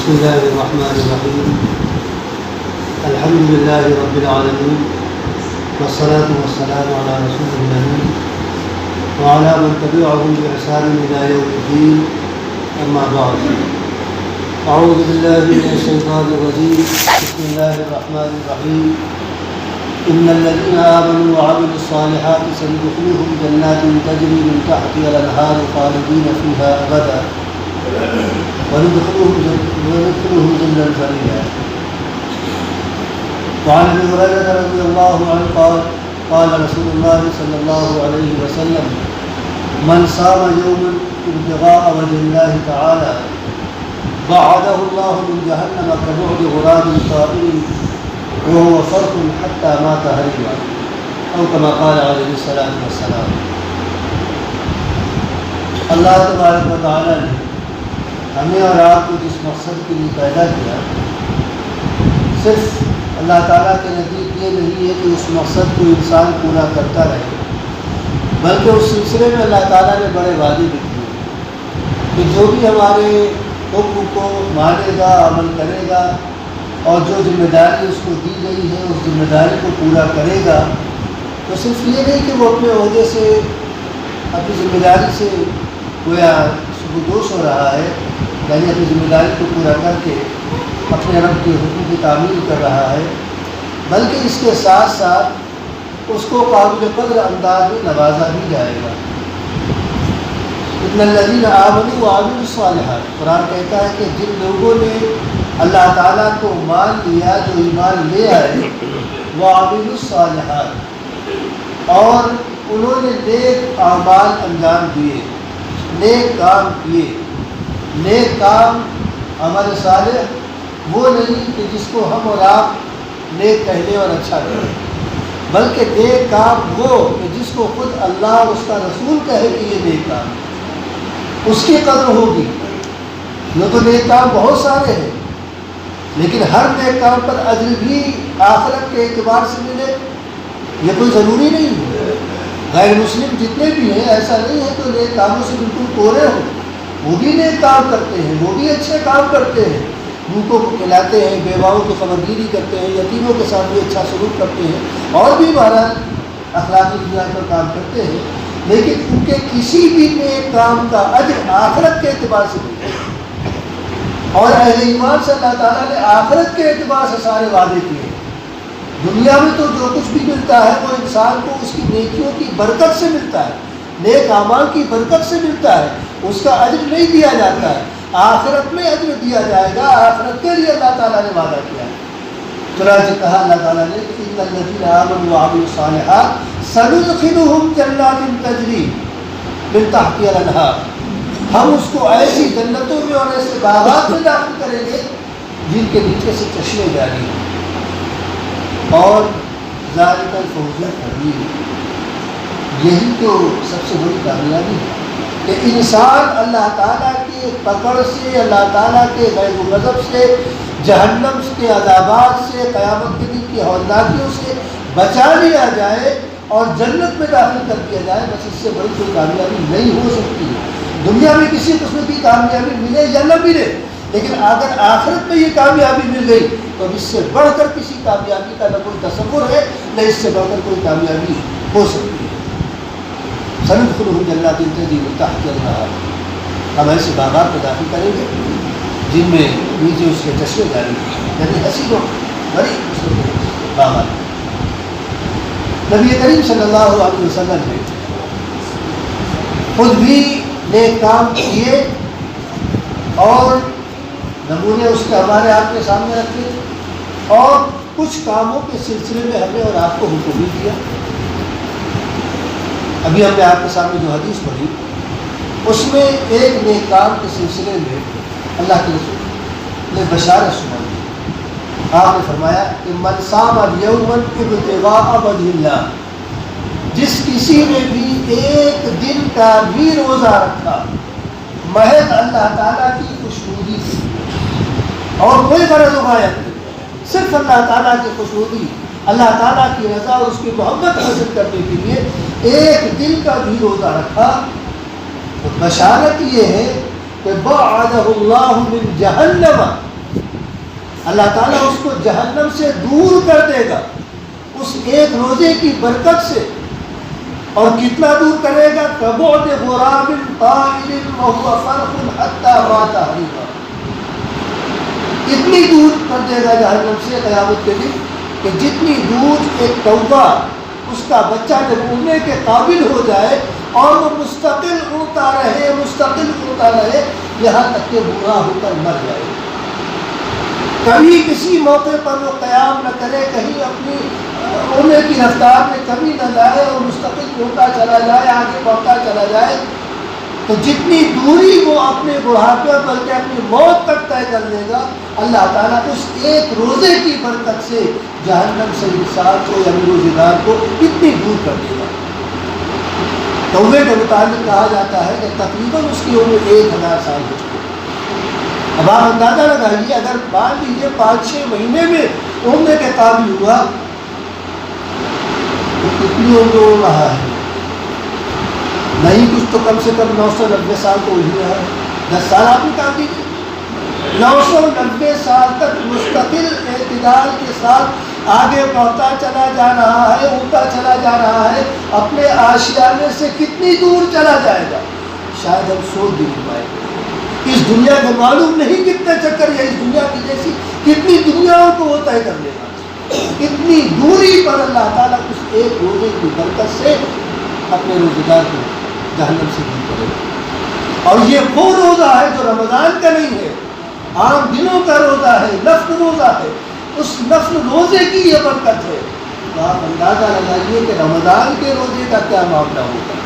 بسم الله الرحمن الرحيم. الحمد لله رب العالمين والصلاة والسلام على رسول الله وعلى من تبعهم بإحسان إلى يوم الدين. أما بعد، أعوذ بالله من الشيطان الرجيم. بسم الله الرحمن الرحيم. إن الذين آمنوا وعملوا الصالحات سندخلهم جنات تجري من تحتها الأنهار خالدين فيها أبدا وندخلهم ظلا ظليلا. وعن ابي هريرة رضي الله عنه قال رسول الله صلى الله عليه وسلم: من صام يوما ابتغاء وجه الله تعالى بعده الله من جهنم كبعد غراب طائر وهو فرق حتى مات هريبا، او كما قال عليه الصلاة والسلام. اللہ تبارک و تعالی نے ہمیں اور آپ کو جس مقصد کے لیے پیدا کیا، صرف اللہ تعالیٰ کے نزدیک یہ نہیں ہے کہ اس مقصد کو انسان پورا کرتا رہے، بلکہ اس سلسلے میں اللہ تعالیٰ نے بڑے وعدے بھی کیے کہ جو بھی ہمارے حکم کو مانے گا، عمل کرے گا، اور جو ذمہ داری اس کو دی گئی ہے اس ذمہ داری کو پورا کرے گا، تو صرف یہ نہیں کہ وہ اپنے عہدے سے، اپنی ذمہ داری سے گویا سبکدوش ہو رہا ہے، یعنی اپنی ذمہ داری کو پورا کر کے اپنے رب کے حکم کی تعمیل کر رہا ہے، بلکہ اس کے ساتھ ساتھ اس کو قابل قدر انداز میں نوازا بھی جائے گا۔ ان الذین آمنوا وعملوا الصالحات، قرآن کہتا ہے کہ جن لوگوں نے اللہ تعالیٰ کو مان لیا، جو ایمان لے آئے، وعملوا الصالحات، اور انہوں نے نیک اعمال انجام دیے، نیک کام کیے۔ نیک کام، عمل صالح وہ نہیں کہ جس کو ہم اور آپ نیک کہنے اور اچھا کہیں، بلکہ نیک کام وہ کہ جس کو خود اللہ اور اس کا رسول کہے کہ یہ نیک کام، اس کی قدر ہوگی۔ یہ تو نیک کام بہت سارے ہیں، لیکن ہر نیک کام پر اجر بھی آخرت کے اعتبار سے ملے یہ کوئی ضروری نہیں ہے۔ غیر مسلم جتنے بھی ہیں ایسا نہیں ہے کہ نیک کاموں سے بالکل کورے ہوں، وہ بھی نیک کام کرتے ہیں، وہ بھی اچھے کام کرتے ہیں، بھوکوں کو کھلاتے ہیں، بیواؤں کی خبرداری کرتے ہیں، یتیموں کے ساتھ بھی اچھا سلوک کرتے ہیں، اور بھی بہرحال اخلاقی بنیاد پر کام کرتے ہیں، لیکن ان کے کسی بھی نیک کام کا اجر آخرت کے اعتبار سے ملتا ہے۔ اور اہل ایمان سے اللہ تعالیٰ نے آخرت کے اعتبار سے سارے وعدے کیے۔ دنیا میں تو جو کچھ بھی ملتا ہے وہ انسان کو اس کی نیکیوں کی برکت سے ملتا ہے، نیک اعمال کی برکت سے ملتا ہے، اس کا اجر نہیں دیا جاتا ہے۔ آخرت میں اجر دیا جائے گا، آخرت کے لیے اللہ تعالیٰ نے وعدہ کیا ہے۔ چنانچہ کہا اللہ تعالیٰ نے کہ ان الذین آمنوا وعملوا الصالحات سندخلهم جنات تجری من تحتها الانہار، ہم اس کو ایسی جنتوں میں اور ایسے باغات میں داخل کریں گے جن کے نیچے سے چشمے جاری ہیں، اور ذالک الفوز العظیم، یہی تو سب سے بڑی کامیابی ہے کہ انسان اللہ تعالیٰ کے پکڑ سے، اللہ تعالیٰ کے غضب و غضب سے، جہنم کے عذابات سے، قیامت کے دن کی ہولناکیوں سے بچا لیا جائے اور جنت میں داخل کر دیا جائے۔ بس اس سے بڑی کوئی کامیابی نہیں ہو سکتی ہے۔ دنیا میں کسی قسم کی کامیابی ملے یا نہ ملے، لیکن اگر آخرت میں یہ کامیابی مل گئی تو اس سے بڑھ کر کسی کامیابی کا نہ کوئی تصور ہے، نہ اس سے بڑھ کر کوئی کامیابی ہو سکتی ہے۔ سندخلهم جنات تجری من تحتها الانہار، ہم ایسے باغات میں داخل کریں گے جن میں نیچے اس کے چشمے جاری ہیں، یعنی حسین و بڑی باغات۔ نبی کریم صلی اللہ علیہ وسلم نے خود بھی نیک کام کیے اور نمونے اس کے ہمارے آپ کے سامنے رکھے، اور کچھ کاموں کے سلسلے میں ہمیں اور آپ کو حکم بھی دیا۔ ابھی ہم نے آپ کے سامنے جو حدیث پڑھی اس میں ایک نیک کام کے سلسلے میں اللہ کے رسول نے بشارت سنائی۔ آپ نے فرمایا کہ من صام یوما ابتغاء وجہ اللہ، جس کسی نے بھی ایک دن کا بھی روزہ رکھا محض اللہ تعالیٰ کی خوشنودی سے، اور کوئی غرض و غایت نہیں، صرف اللہ تعالیٰ کی خوشنودی، اللہ تعالیٰ کی رضا اور اس کی محبت حاصل کرنے کے لیے ایک دن کا بھی روزہ رکھا، تو بشارت یہ ہے کہ بعدہ اللہ من جہنم اللہ تعالیٰ اس کو جہنم سے دور کر دے گا اس ایک روزے کی برکت سے. اور کتنا دور کرے گا؟ کبعد غراب طائر وهو فرخ حتى مات حریفا. اتنی دور کر دے گا جہنم سے قیامت کے دن کہ جتنی دور ایک کوبا اس کا بچہ جب اڑنے کے قابل ہو جائے اور وہ مستقل اڑتا رہے یہاں تک کہ بوڑھا ہو کر مر جائے. کبھی کسی موقع پر وہ قیام نہ کرے، کہیں اپنی اڑنے کی رفتار میں کمی نہ لائے اور مستقل اڑتا چلا جائے، آگے بڑھتا چلا جائے. تو جتنی دوری وہ اپنے بڑھاپے بلکہ اپنی موت تک طے کر لے گا، اللہ تعالیٰ اس ایک روزے کی برکت سے جہنم سے انسان کو یعنی روزے دار کو اتنی دور کر دے گا. توبے کے مطابق کہا جاتا ہے کہ تقریباً اس کی عمر 1000 سال ہو چکی. اب آپ اندازہ لگائیے، اگر مان لیجیے 5-6 مہینے میں عمر کے قابل ہوا تو کتنی عمر ہو رہا ہے؟ نہیں کچھ تو کم سے کم 990 سال تو ہو رہا ہے. 10 سال آپ نکال دیجیے. 990 سال تک مستقل اعتدال کے ساتھ آگے بڑھتا چلا جا رہا ہے، اڑتا چلا جا رہا ہے. اپنے آشیانے سے کتنی دور چلا جائے گا شاید ہم سوچ بھی نہیں پائیں گے. اس دنیا کو معلوم نہیں کتنے چکر یا اس دنیا کی جیسی کتنی دنیاؤں کو وہ طے کر لے گا. اتنی دوری پر اللہ تعالیٰ اس ایک روزے کی برکت سے اپنے روزے دار کو جہنم سے دور کرے گا. اور یہ وہ روزہ ہے جو رمضان کا نہیں ہے، عام دنوں کا روزہ ہے، نفل روزہ ہے. اس نفل روزے کی یہ برکت ہے. تو آپ اندازہ لگائیے کہ رمضان کے روزے کا کیا معاملہ ہوگا.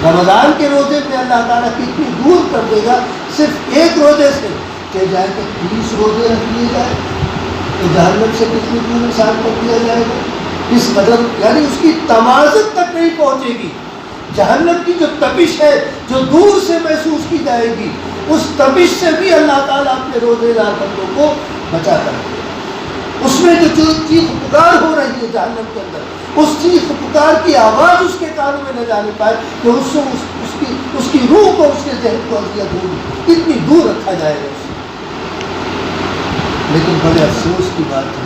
رمضان کے روزے میں اللہ تعالیٰ کتنی دور کر دے گا. صرف ایک روزے سے کہ جائے کہ 30 روزے رکھ لیے جائے تو جہنم سے کتنی دور انسان کر دیا جائے گا. اس قدر یعنی اس کی تمازت تک نہیں پہنچے گی. جہنم کی جو تپش ہے جو دور سے محسوس کی جائے گی، اس تپش سے بھی اللہ تعالیٰ اپنے روزے دار بندوں کو بچا کر دے گا. اس میں جو چیخ پکار ہو رہی ہے جہنم کے اندر، اس چیخ پکار کی آواز اس کے کانوں میں نہ جانے پائے کہ اس کی روح کو، اس کے ذہن کو اذیت ہوگی. اتنی دور رکھا جائے گا اسے. لیکن بڑے افسوس کی بات ہے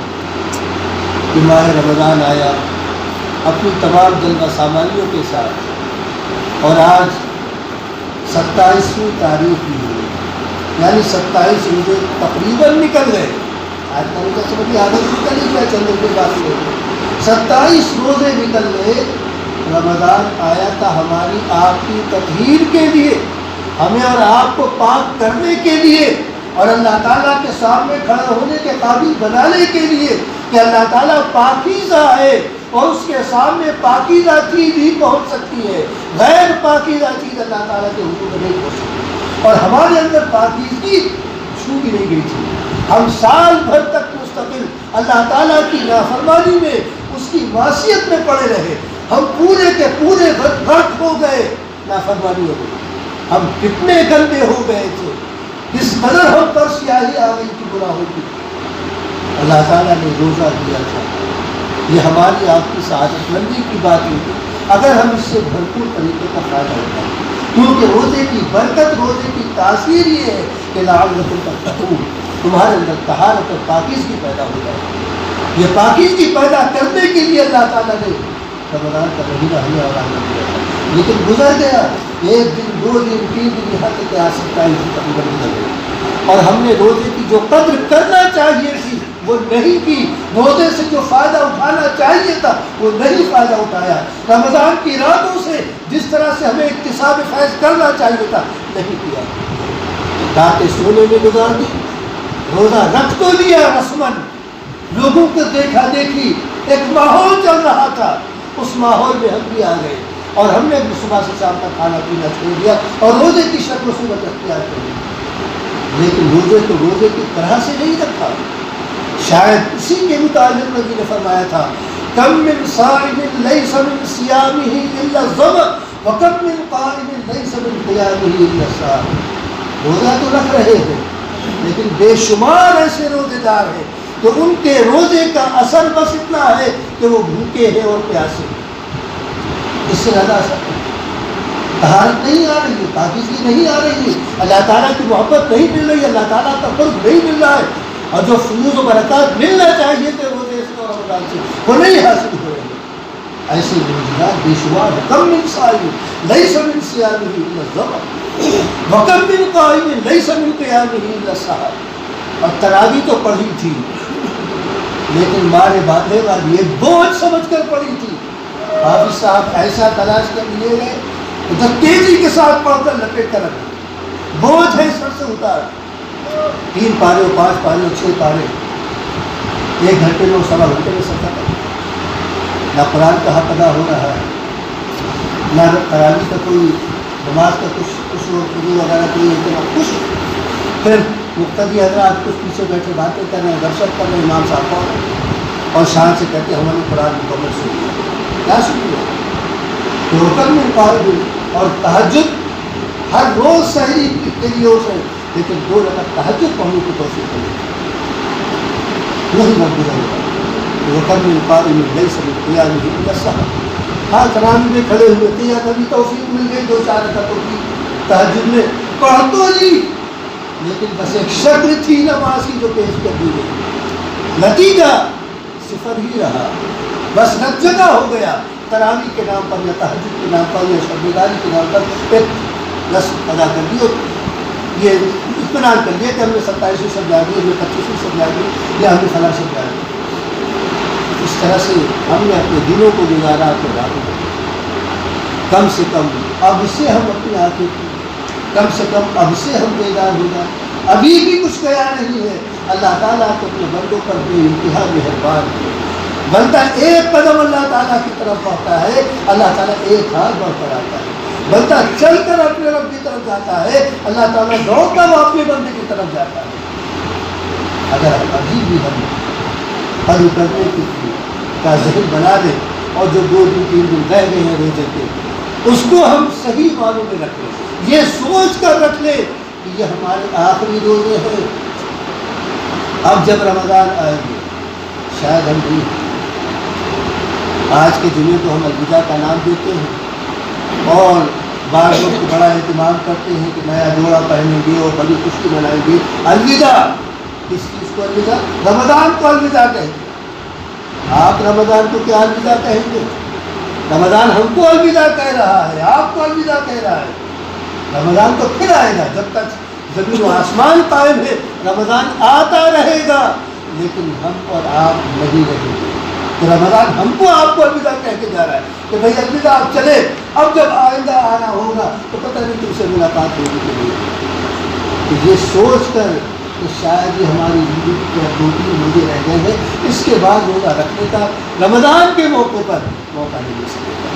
کہ ماہ رمضان آیا اپنی تمام جلوہ سامانیوں کے ساتھ، اور آج 27ویں تاریخ بھی ہوئی، یعنی 27 روزے تقریباً نکل گئے. آج کا روزہ سمجھیے عادت نکل ہی گیا، چند روزے باقی رہے. 27 روزے نکل گئے. رمضان آیا تھا ہماری آپ کی تطہیر کے لیے، ہمیں اور آپ کو پاک کرنے کے لیے اور اللہ تعالیٰ کے سامنے کھڑا ہونے کے قابل بنانے کے لیے کہ اللہ تعالیٰ پاکیزہ ہے اور اس کے سامنے پاکیزہ چیز ہی پہنچ سکتی ہے. غیر پاکیزہ چیز اللہ تعالیٰ کے حضور میں نہیں پہنچ سکتی. اور ہمارے اندر پاکیزگی چھو بھی نہیں گئی تھی. ہم سال بھر تک مستقل اللہ تعالیٰ کی نافرمانی میں، اس کی معصیت میں پڑے رہے. ہم پورے کے پورے غرق ہو گئے نافرمانیوں میں. ہم کتنے گندے ہو گئے تھے، کس قدر ہم پر سیاہی آ گئی تھی گناہوں کی. اللہ تعالیٰ نے روزہ دیا تھا. یہ ہماری آپ کی سعادت مندی کی بات ہے اگر ہم اس سے بھرپور طریقے کا فائدہ اٹھائیں. کیونکہ روزے کی برکت، روزے کی تاثیر یہ ہے کہ لعلکم تتقون، تمہارے اندر طہارت اور پاکیزگی پیدا ہو جائے. یہ پاکیزگی پیدا کرنے کے لیے اللہ تعالیٰ نے رمضان کا مہینہ ہمیں اور آنے دیا تھا. لیکن گزر گیا 1 دن 2 دن 3 دن یہاں تک کہ آ سکتا ہے تقریباً گزر گیا. اور ہم نے روزے کی جو قدر کرنا چاہیے تھی وہ نہیں کی. روزے سے جو فائدہ اٹھانا چاہیے تھا وہ نہیں فائدہ اٹھایا. رمضان کی راتوں سے جس طرح سے ہمیں اکتساب فیض کرنا چاہیے تھا نہیں کیا. راتیں سونے میں گزار دی. روزہ رکھ تو لیا رسمن، لوگوں کو دیکھا دیکھی ایک ماحول چل رہا تھا، اس ماحول میں ہم بھی آ گئے اور ہم نے بھی صبح سے شام تک کھانا پینا چھوڑ دیا اور روزے کی شکل و صورت اختیار کر لی. لیکن روزے کو روزے کی طرح سے نہیں رکھا. شاید اسی کے متعلق نبی نے فرمایا تھا کم من صائم لیس من صیامہ الا الظمأ وکم من قائم لیس من قیامہ الا السہر. روزہ تو رکھ رہے ہیں لیکن بے شمار ایسے روزے دار ہیں تو ان کے روزے کا اثر بس اتنا ہے کہ وہ بھوکے ہیں اور پیاسے ہیں. اس سے زیادہ اثر طہارت نہیں آ رہی ہے، پاکیزگی نہیں آ رہی ہے، اللہ تعالیٰ کی محبت نہیں مل رہی ہے، اللہ تعالیٰ کا قرب نہیں مل رہا ہے. اور جو فیوز و برکات ملنا چاہیے تھے وہ اس کو رمضان سے وہ نہیں حاصل ہو رہے. ایسے موجودات بے شمار ہے. کم من صائم لیس من صیامہ الا الظمأ وکم من قائم لیس من قیامہ الا السہر. اور تراویح تو پڑھی تھی لیکن مارے باندھے والی یہ بوجھ سمجھ کر پڑھی تھی. حافظ صاحب ایسا تلاش کر لیے گئے تو تیزی کے ساتھ پڑھ کر لپیٹ کر رکھا. بوجھ ہے سر سے اتار. 3 پارے اور 5 پارے اور 6 پارے 1 گھنٹے میں اور 1.25 گھنٹے میں سب ختم. نہ قرآن کا حق ادا ہو رہا ہے, نہ تراویح کا کوئی نماز کا کچھ وغیرہ کوئی اہتمام کچھ. پھر مقتدی حضرات کچھ پیچھے بیٹھے باتیں کر رہے ہیں, گپ شپ کر رہے ہیں, امام صاحب کو اور شان سے کہتے ہیں ہم نے قرآن مکمل سن لیا. کیا سن لیا؟ تو حکم میں قائم اور تہجد ہر روز سحری کے لیے ہو سکے لیکن 2 رکعت تہجد پڑھنے کی توفیق نہیں. وہی مقبول ہوگا. وکم من قائم لیس من قیامہ الا السہر. ہاں تراویح میں کھڑے ہوئے تھے یا کبھی توفیق مل گئی 2-4 رکعتوں کی تہجد میں پڑھ تو لی لیکن بس ایک شکل تھی نماز کی جو پیش کر دی گئی, نتیجہ 0 ہی رہا. بس ہر جگہ ہو گیا. تراویح کے نام پر یا تہجد کے نام پر یا شب بیداری کے نام پر ایک رسم ادا کر دی اور یہ اطمینان کر لیا کہ ہم نے 27ویں شب جاگی, ہم نے 25ویں شب جاگی یا ہم نے فلاں شب جاگی. اس طرح سے ہم نے اپنے دلوں کو گزارا اپنے راتوں کو. کم سے کم اب سے ہم اپنی آنکھیں کم سے کم اب سے ہم بیدار ہو جائیں. ابھی بھی کچھ گیا نہیں ہے. اللہ تعالیٰ کو اپنے بندوں پر بے انتہا مہربان ہے. بندہ ایک قدم اللہ تعالیٰ کی طرف بڑھتا ہے, اللہ تعالیٰ ایک ہاتھ بڑھ کر آتا ہے. بندہ چل کر اپنے رب کی طرف جاتا ہے, اللہ تعالیٰ دوڑ کر اپنے بندے کی طرف جاتا ہے. اگر ابھی بھی ہم حل کرنے کا ذہن بنا دیں اور جو 2-3 دن رہ گئے ہیں روزے کے اس کو ہم صحیح معنوں میں رکھ لیں, یہ سوچ کر رکھ لیں کہ یہ ہمارے آخری روزے ہیں. اب جب رمضان آئے گے شاید ہم بھی آج کے جمعے کو ہم الوداع کا نام دیتے ہیں اور بعض لوگ بڑا اہتمام کرتے ہیں کہ نیا جوڑا پہنیں گے اور بڑی خوشی منائیں گے. الوداع کس چیز کو الوداع؟ رمضان کو الوداع کہیں گے. آپ رمضان کو کیا الوداع کہیں گے؟ رمضان ہم کو الوداع کہہ رہا ہے, آپ کو الوداع کہہ رہا ہے. رمضان تو پھر آئے گا, جب تک زمین و آسمان قائم ہے رمضان آتا رہے گا لیکن ہم اور آپ نہیں رہیں گے. تو رمضان ہم کو آپ کو الوداع کہہ کے جا رہا ہے کہ بھائی الوداع آپ چلے, اب جب آئندہ آنا ہوگا تو پتہ نہیں تم سے ملاقات ہوگی کہ نہیں. تو یہ سوچ کر کہ شاید یہ ہماری زندگی کے 2-3 روزے رہ گئے ہیں, اس کے بعد روزہ رکھنے کا رمضان کے موقع پر موقع نہیں مل سکے گا.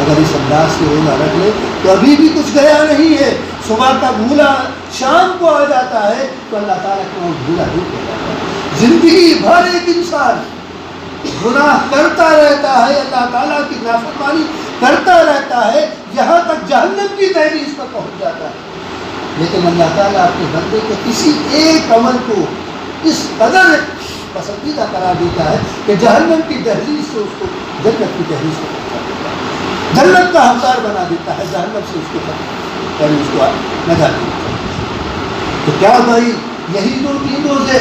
اگر اس انداز سے روزہ رکھ لے تو ابھی بھی کچھ گیا نہیں ہے. صبح کا بھولا شام کو آ جاتا ہے تو اللہ تعالیٰ کو بھولا نہیں کر جاتا ہے. زندگی بھر ایک انسان گناہ کرتا رہتا ہے, اللہ تعالیٰ کی نافرمانی کرتا رہتا ہے یہاں تک جہنم کی دہلیز پر پہنچ جاتا ہے. لیکن اللہ تعالیٰ اپنے بندے کے کسی ایک عمل کو اس قدر پسندیدہ قرار دیتا ہے کہ جہنم کی دہلیز سے اس کو جنت کی دہلیز پر پہنچا دیتا ہے, جنت کا حقدار بنا دیتا ہے, جہنم سے اس کو نجات دیتا ہے. تو کیا بھائی یہی 2-3 روزے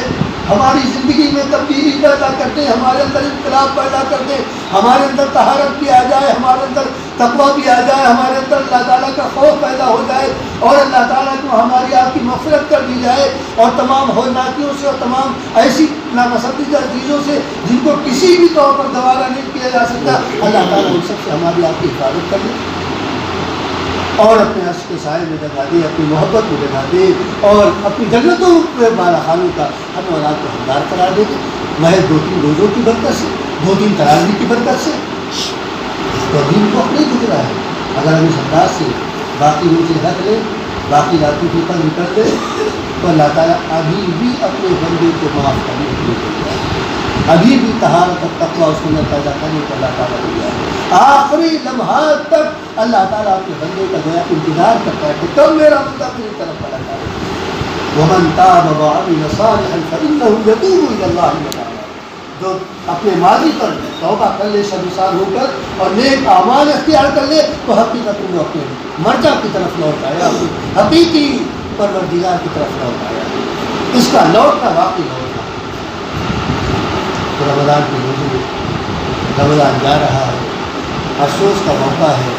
ہماری زندگی میں تبدیلی پیدا کرتے ہیں, ہمارے اندر انقلاب پیدا کرتے ہیں, ہمارے اندر طہارت بھی آ جائے, ہمارے اندر تقویٰ بھی آ جائے, ہمارے اندر اللہ تعالیٰ کا خوف پیدا ہو جائے اور اللہ تعالیٰ کو ہماری آپ کی مغفرت کر دی جائے اور تمام ہولناکیوں سے اور تمام ایسی ناپسندیدہ چیزوں سے جن کو کسی بھی طور پر گوارا نہیں کیا جا سکتا, اللہ تعالیٰ ان سب سے ہماری آپ کی حفاظت کر لے اور اپنے عرش کے سائے میں لگا دے, اپنی محبت میں لگا دے اور اپنی جنتوں میں بالا خانوں کا ہم اور آپ کو حقدار قرار دے. محض 2-3 روزوں کی برکت سے, 2-3 تراویح کی برکت سے تو ابھی کو نہیں گزرا ہے. اگر ہم اس انداز سے باقی روزے رکھ لیں, باقی راتوں کی پر نکل دیں تو اللہ تعالیٰ ابھی بھی اپنے بندے کو معاف کرنے کے لیے تیار ہے. ابھی بھی طہارت اور تقویٰ اس کو اندر پیدا کرنے کو اللہ تعالیٰ تیار ہے. آخری لمحات تک اللہ تعالیٰ اپنے بندے کا گویا انتظار کرتا ہے کہ کب میرا بندہ میری طرف پلٹ آئے. وَمَن تَابَ وَعَمِلَ صَالِحًا فَإِنَّهُ يَتُوبُ إِلَى اللَّهِ مَتَابًا. جو اپنے ماضی پر توبہ کر لے شرمسار ہو کر اور نیک اعمال اختیار کر لے تو حقیقت میں اپنے مرجع کی طرف لوٹ آیا, اپنی حقیقی پروردگار کی طرف لوٹ آیا. اس کا لوٹنا واقعی لوٹنا. تو رمضان کی روزی، رمضان جا رہا ہے، افسوس کا موقع ہے،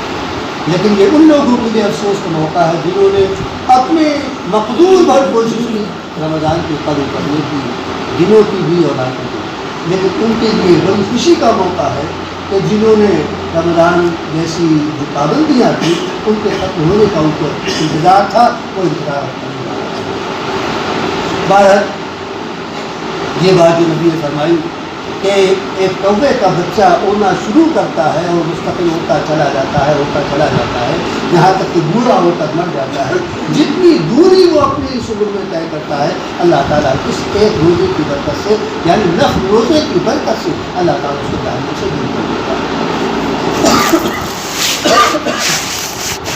لیکن یہ ان لوگوں کے لیے افسوس کا موقع ہے جنہوں نے اپنے مقدور بھر کوشش کی رمضان کی قدر کرنے کی، دنوں کی بھی اور راتوں کی. لیکن ان کے لیے بڑی خوشی کا موقع ہے کہ جنہوں نے رمضان جیسی جو پابندیاں تھیں ان کے ختم ہونے کا ان کو انتظار تھا، وہ انتظار نہیں رہا. بہرحال یہ بات جو نبی نے فرمائی کہ ایک کوے کا بچہ اڑنا شروع کرتا ہے اور مستقل ہوتا چلا جاتا ہے، ہوتا چلا جاتا ہے، یہاں تک کہ بوڑھا ہو کر مر جاتا ہے. جتنی دوری وہ اپنے اس عمر میں طے کرتا ہے، اللہ تعالیٰ اس ایک روزے کی برکت سے، یعنی نفل روزے کی برکت سے اللہ تعالیٰ اس کو جہنم سے دور کر دیتا ہے.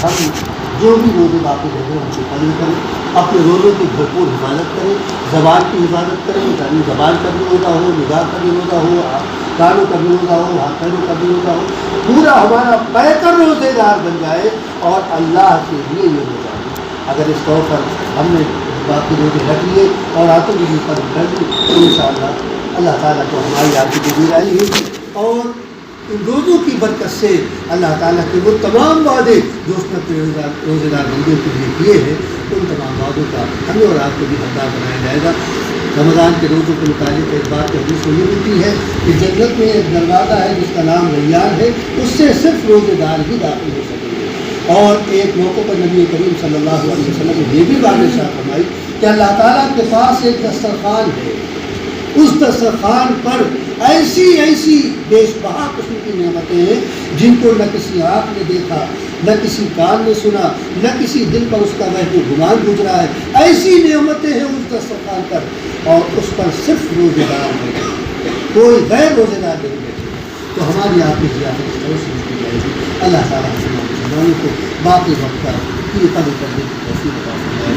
ہم جو بھی روزے باقی رہتے ہیں ان سے قدر کریں، اپنے روزوں کی بھرپور حفاظت کریں، زبان کی حفاظت کریں، یعنی زبان کا بھی روزہ ہو، نگاہ کا بھی روزہ ہو، کانوں کا بھی روزہ ہو، ہاتھ پیروں کا بھی روزہ ہو، پورا ہمارا بہتر روزے دار بن جائے اور اللہ کے لیے یہ ہو جائے. اگر اس طور پر ہم نے باقی روزے رکھ لیے اور راتوں کی بھی قدر کر لی تو انشاءاللہ اللہ تعالیٰ کو ہماری آپ کی گزرائی ہوگی، اور ان روزوں کی برکت سے اللہ تعالیٰ کے وہ تمام وعدے جو اس نے اپنے روزے دار بندوں کے لیے کیے ہیں، ان تمام وعدوں کا ہمیں اور آپ کو بھی حقدار بنایا جائے گا. رمضان کے روزوں کے متعلق ایک بات حدیث میں یہ ملتی ہے کہ جنت میں ایک دروازہ ہے جس کا نام ریان ہے، اس سے صرف روزے دار ہی داخل ہو سکیں گے. اور ایک موقع پر نبی کریم صلی اللہ علیہ وسلم نے یہ بھی بات ارشاد فرمائی کہ اللہ تعالیٰ کے پاس ایک دسترخوان ہے، اس دسترخوان پر ایسی ایسی بیش بہا قسم کی نعمتیں ہیں جن کو نہ کسی آنکھ نے دیکھا، نہ کسی کان نے سنا، نہ کسی دل پر اس کا وہم گمان گزرا ہے. ایسی نعمتیں ہیں اس دسترخوان پر، اور اس پر صرف روزے دار بیٹھے، کوئی غیر روزے دار نہیں بیٹھے. تو ہماری آپ کی ضیافت اس طرح سے کی جائے گی. اللہ تعالیٰ مسلمانوں کو باقی وقت کا قدر کرنے کی توفیق عطا فرمائے.